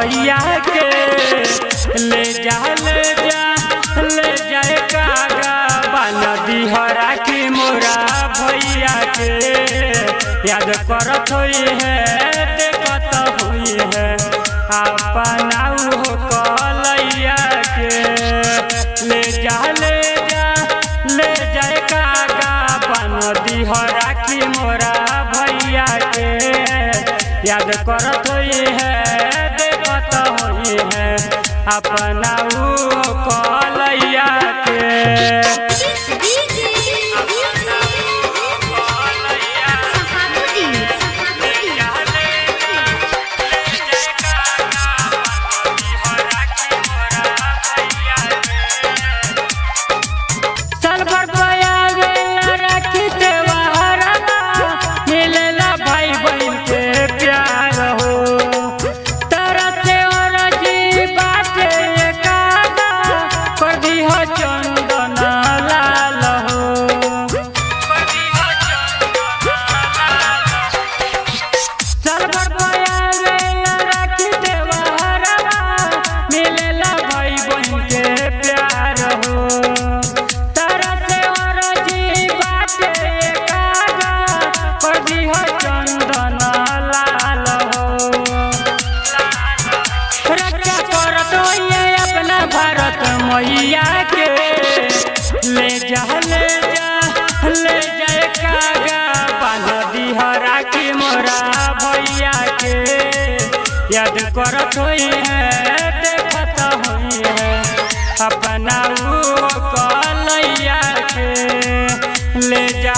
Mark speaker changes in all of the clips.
Speaker 1: भैया के ले जा कागा बाना दिहरा की मोरा भैया के याद करत हुई है देखत हुई है अपना हो कलैया के ले जा कागा बाना दिहरा की मोरा भैया के याद करत हुई है देखत हुई है अपना कलैया के। मैया के ले जा कागा बाना दिहरा की मोरा भैया के याद करत हुई है देखत हुई है अपना कलैया के ले जा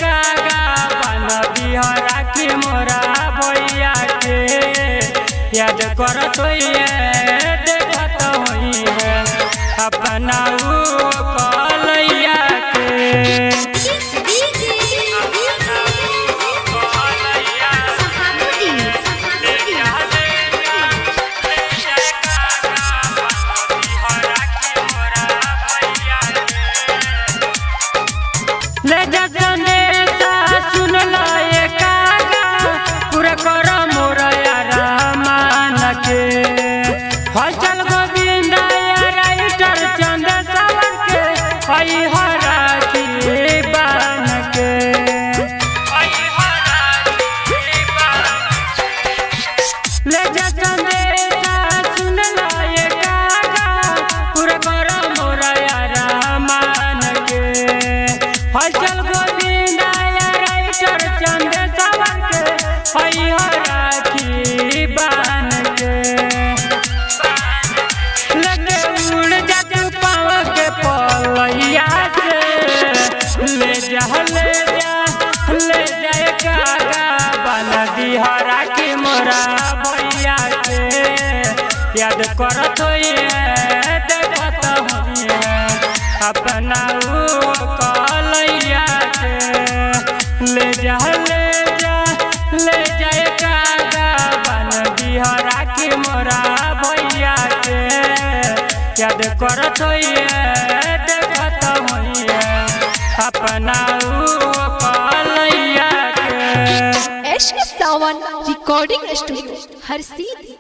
Speaker 1: कागा बाना दिहरा की मोरा भैया के याद करत हुई है अपना कलैया के। ले जा संदेशा सुन लाए कागा पूरा कर मोरा यारा मान के हलचल गोविंदा चंद सावर के हरा की बान के ले जा संदेशा सुन लाए कागा पूरा कर मोरा यारा मान के हलचल गोविंदा राइटर चंद सावर के हरा की बान के ले जा कागा बाना दिहरा की मोरा भैया के याद करत हुई है देखत हुई है अपना कलैया के ले जा कागा बाना दिहरा की मोरा भैया के याद करत हुई है देखत हुई है अपना कलैया के।
Speaker 2: एश सावन रिकॉर्डिंग स्टूडियो हर सीधी